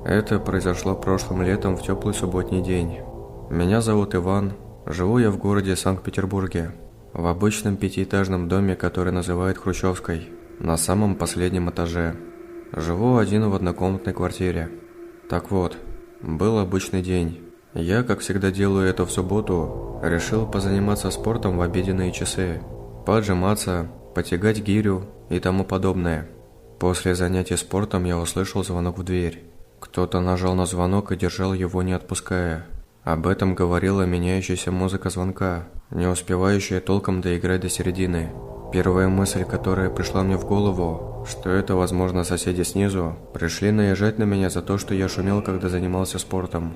Это произошло прошлым летом в теплый субботний день. Меня зовут Иван, живу я в городе Санкт-Петербурге, в обычном пятиэтажном доме, который называют Хрущевской, на самом последнем этаже. Живу один в однокомнатной квартире. Так вот, был обычный день. Я, как всегда делаю это в субботу, решил позаниматься спортом в обеденные часы, поотжиматься, потягать гирю и тому подобное. После занятий спортом я услышал звонок в дверь. Кто-то нажал на звонок и держал его, не отпуская. Об этом говорила меняющаяся музыка звонка, не успевающая толком доиграть до середины. Первая мысль, которая пришла мне в голову, что это, возможно, соседи снизу, пришли наезжать на меня за то, что я шумел, когда занимался спортом.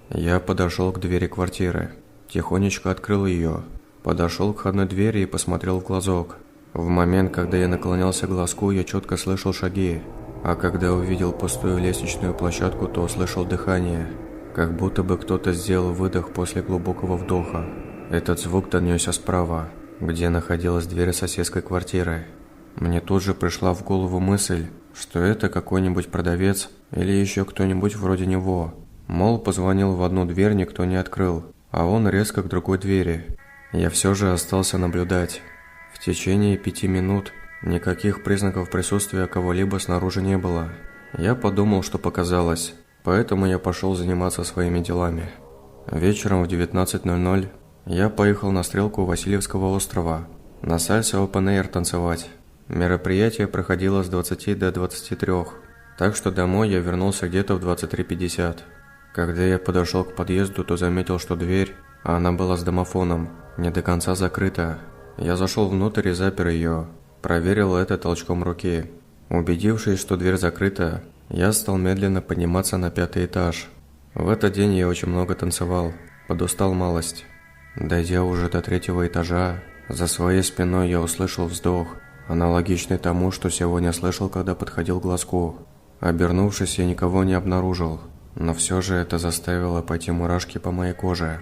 Я подошел к двери квартиры, тихонечко открыл ее, подошел к входной двери и посмотрел в глазок. В момент, когда я наклонялся к глазку, я четко слышал шаги, а когда увидел пустую лестничную площадку, то услышал дыхание, как будто бы кто-то сделал выдох после глубокого вдоха. Этот звук донесся справа, где находилась дверь соседской квартиры. Мне тут же пришла в голову мысль, что это какой-нибудь продавец или еще кто-нибудь вроде него. Мол, позвонил в одну дверь, никто не открыл, а он резко к другой двери. Я все же остался наблюдать. В течение 5 минут никаких признаков присутствия кого-либо снаружи не было. Я подумал, что показалось, поэтому я пошел заниматься своими делами. Вечером в 19:00 я поехал на стрелку Васильевского острова, на сальсе Open Air танцевать. Мероприятие проходило с 20 до 23, так что домой я вернулся где-то в 23:50. Когда я подошел к подъезду, то заметил, что дверь, а она была с домофоном, не до конца закрыта. Я зашел внутрь и запер ее, проверил это толчком руки. Убедившись, что дверь закрыта, я стал медленно подниматься на 5-й этаж. В этот день я очень много танцевал, подустал малость. Дойдя уже до 3-го этажа, за своей спиной я услышал вздох, аналогичный тому, что сегодня слышал, когда подходил к глазку. Обернувшись, я никого не обнаружил, но все же это заставило пойти мурашки по моей коже.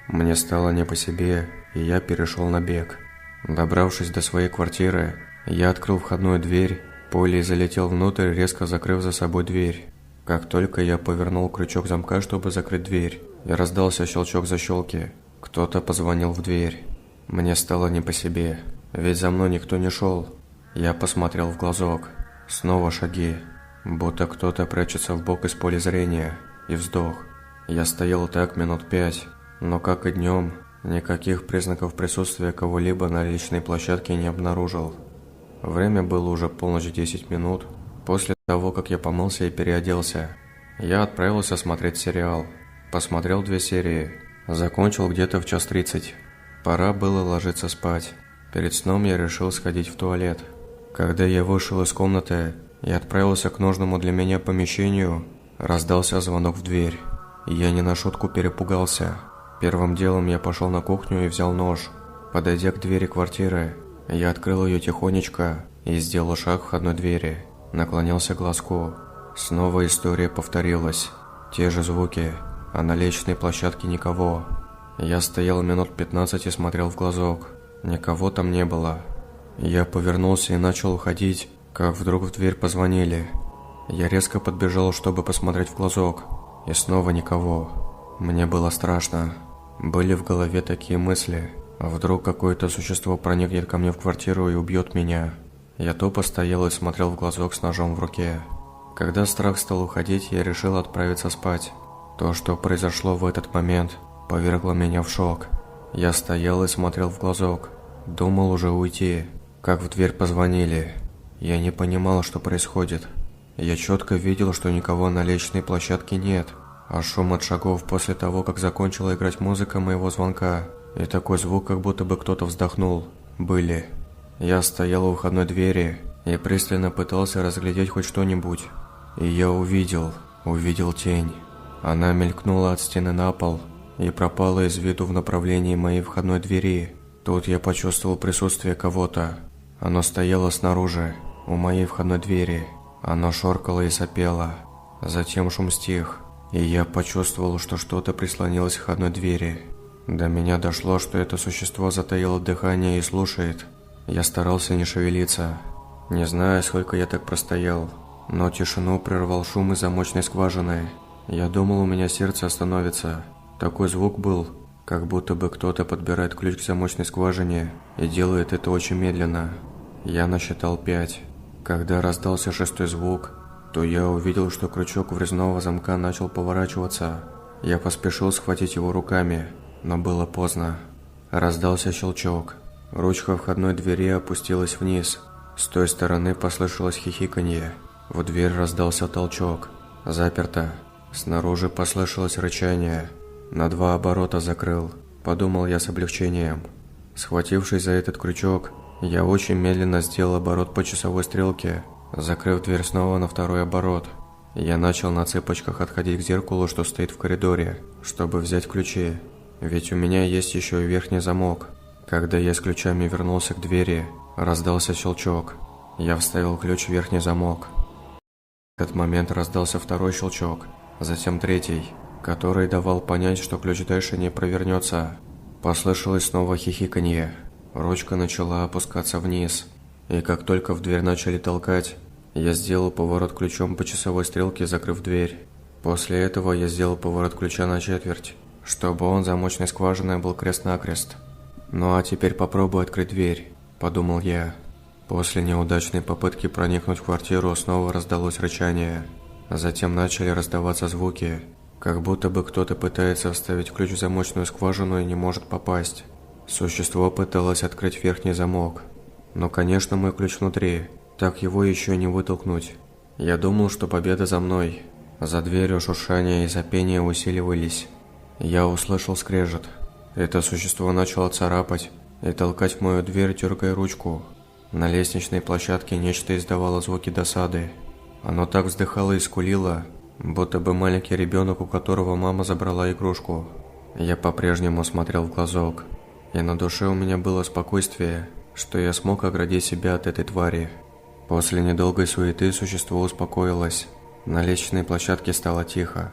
Мне стало не по себе, и я перешел на бег. Добравшись до своей квартиры, я открыл входную дверь, пулей залетел внутрь, резко закрыв за собой дверь. Как только я повернул крючок замка, чтобы закрыть дверь, и раздался щелчок защелки, кто-то позвонил в дверь. Мне стало не по себе, ведь за мной никто не шел. Я посмотрел в глазок. Снова шаги, будто кто-то прячется вбок из поля зрения, и вздох. Я стоял так минут 5, но, как и днем, никаких признаков присутствия кого-либо на личной площадке не обнаружил. Время было уже полночь 10 минут. После того, как я помылся и переоделся, я отправился смотреть сериал. Посмотрел 2 серии, закончил где-то в 1:30. Пора было ложиться спать. Перед сном я решил сходить в туалет. Когда я вышел из комнаты и отправился к нужному для меня помещению, раздался звонок в дверь. Я не на шутку перепугался. Первым делом я пошел на кухню и взял нож. Подойдя к двери квартиры, я открыл ее тихонечко и сделал шаг к входной двери. Наклонился к глазку. Снова история повторилась. Те же звуки, а на лестничной площадке никого. Я стоял минут 15 и смотрел в глазок. Никого там не было. Я повернулся и начал уходить, как вдруг в дверь позвонили. Я резко подбежал, чтобы посмотреть в глазок. И снова никого. Мне было страшно. Были в голове такие мысли. Вдруг какое-то существо проникнет ко мне в квартиру и убьет меня. Я тупо стоял и смотрел в глазок с ножом в руке. Когда страх стал уходить, я решил отправиться спать. То, что произошло в этот момент, повергло меня в шок. Я стоял и смотрел в глазок. Думал уже уйти, как в дверь позвонили. Я не понимал, что происходит. Я четко видел, что никого на лестничной площадке нет, а шум от шагов после того, как закончила играть музыка моего звонка, и такой звук, как будто бы кто-то вздохнул, были. Я стоял у входной двери и пристально пытался разглядеть хоть что-нибудь. И я увидел тень. Она мелькнула от стены на пол и пропала из виду в направлении моей входной двери. Тут я почувствовал присутствие кого-то. Оно стояло снаружи, у моей входной двери. Оно шоркало и сопело. Затем шум стих, и я почувствовал, что что-то прислонилось к входной двери. До меня дошло, что это существо затаило дыхание и слушает. Я старался не шевелиться. Не знаю, сколько я так простоял. Но тишину прервал шум из замочной скважины. Я думал, у меня сердце остановится. Такой звук был, как будто бы кто-то подбирает ключ к замочной скважине и делает это очень медленно. Я насчитал 5. Когда раздался 6-й звук, то я увидел, что крючок врезного замка начал поворачиваться. Я поспешил схватить его руками, но было поздно. Раздался щелчок. Ручка входной двери опустилась вниз. С той стороны послышалось хихиканье. В дверь раздался толчок. Заперто. Снаружи послышалось рычание. На 2 оборота закрыл, подумал я с облегчением. Схватившись за этот крючок, я очень медленно сделал оборот по часовой стрелке, закрыв дверь снова на 2-й оборот. Я начал на цыпочках отходить к зеркалу, что стоит в коридоре, чтобы взять ключи, ведь у меня есть еще и верхний замок. Когда я с ключами вернулся к двери, раздался щелчок. Я вставил ключ в верхний замок. В этот момент раздался 2-й щелчок, затем 3-й, который давал понять, что ключ дальше не провернется. Послышалось снова хихиканье. Ручка начала опускаться вниз, и как только в дверь начали толкать, я сделал поворот ключом по часовой стрелке, закрыв дверь. После этого я сделал поворот ключа на четверть, чтобы он замочной скважиной был крест-накрест. «Ну а теперь попробуй открыть дверь», – подумал я. После неудачной попытки проникнуть в квартиру снова раздалось рычание. Затем начали раздаваться звуки, как будто бы кто-то пытается вставить ключ в замочную скважину и не может попасть. Существо пыталось открыть верхний замок. Но, конечно, мой ключ внутри, так его еще не вытолкнуть. Я думал, что победа за мной. За дверью шуршание и сопение усиливались. Я услышал скрежет. Это существо начало царапать и толкать в мою дверь, дергая ручку. На лестничной площадке нечто издавало звуки досады. Оно так вздыхало и скулило, будто бы маленький ребенок, у которого мама забрала игрушку. Я по-прежнему смотрел в глазок, и на душе у меня было спокойствие, что я смог оградить себя от этой твари. После недолгой суеты существо успокоилось. На лестничной площадке стало тихо.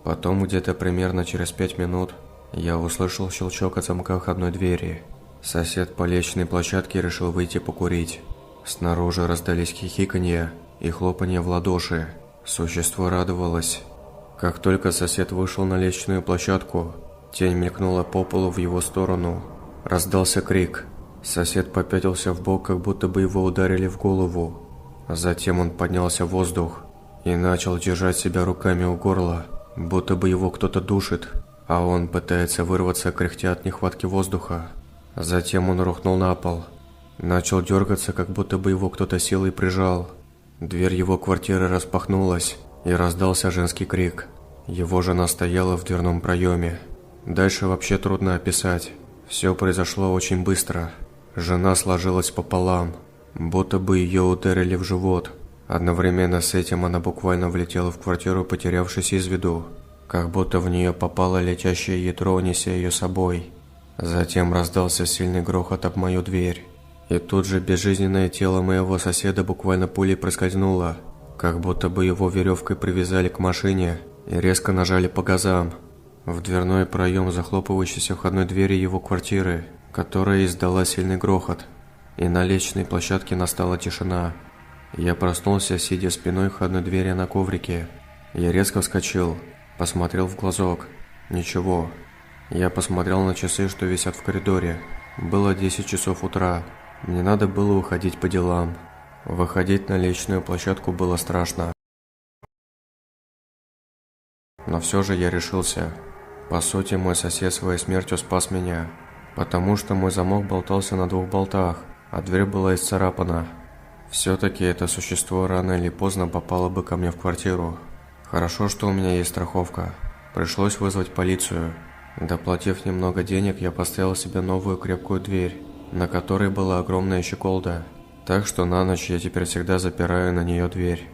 Потом, где-то примерно через 5 минут, я услышал щелчок от замка входной двери. Сосед по лестничной площадке решил выйти покурить. Снаружи раздались хихиканье и хлопанье в ладоши. Существо радовалось. Как только сосед вышел на лестничную площадку, тень мелькнула по полу в его сторону. Раздался крик. Сосед попятился вбок, как будто бы его ударили в голову. Затем он поднялся в воздух и начал держать себя руками у горла, будто бы его кто-то душит, а он пытается вырваться, кряхтя от нехватки воздуха. Затем он рухнул на пол. Начал дергаться, как будто бы его кто-то силой прижал. Дверь его квартиры распахнулась, и раздался женский крик. Его жена стояла в дверном проеме. Дальше вообще трудно описать. Все произошло очень быстро. Жена сложилась пополам, будто бы ее ударили в живот. Одновременно с этим она буквально влетела в квартиру, потерявшись из виду, как будто в нее попало летящее ядро, неся ее собой. Затем раздался сильный грохот об мою дверь. И тут же безжизненное тело моего соседа буквально пулей проскользнуло, как будто бы его веревкой привязали к машине и резко нажали по газам. В дверной проем захлопывающейся входной двери его квартиры, которая издала сильный грохот, и на лестничной площадке настала тишина. Я проснулся, сидя спиной к входной двери на коврике. Я резко вскочил, посмотрел в глазок. Ничего. Я посмотрел на часы, что висят в коридоре. Было 10 часов утра. Мне надо было уходить по делам. Выходить на лестничную площадку было страшно. Но все же я решился. По сути, мой сосед своей смертью спас меня, потому что мой замок болтался на 2 болтах, а дверь была исцарапана. Все-таки это существо рано или поздно попало бы ко мне в квартиру. Хорошо, что у меня есть страховка. Пришлось вызвать полицию. Доплатив немного денег, я поставил себе новую крепкую дверь, на которой была огромная щеколда, так что на ночь я теперь всегда запираю на нее дверь.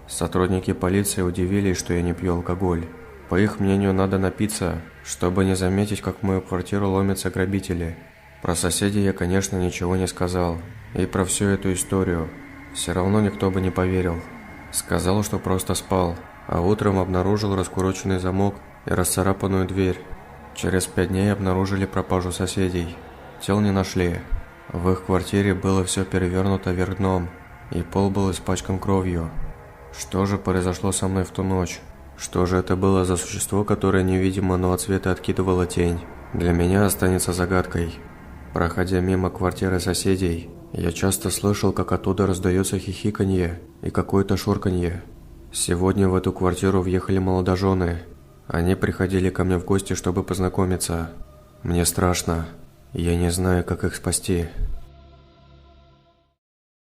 Сотрудники полиции удивились, что я не пью алкоголь. По их мнению, надо напиться, чтобы не заметить, как в мою квартиру ломятся грабители. Про соседей я, конечно, ничего не сказал, и про всю эту историю. Все равно никто бы не поверил. Сказал, что просто спал, а утром обнаружил раскуроченный замок и расцарапанную дверь. Через 5 дней обнаружили пропажу соседей. Тел не нашли. В их квартире было все перевернуто вверх дном, и пол был испачкан кровью. Что же произошло со мной в ту ночь? Что же это было за существо, которое невидимо, но от света откидывало тень? Для меня останется загадкой. Проходя мимо квартиры соседей, я часто слышал, как оттуда раздается хихиканье и какое-то шурканье. Сегодня в эту квартиру въехали молодожены. Они приходили ко мне в гости, чтобы познакомиться. Мне страшно. Я не знаю, как их спасти.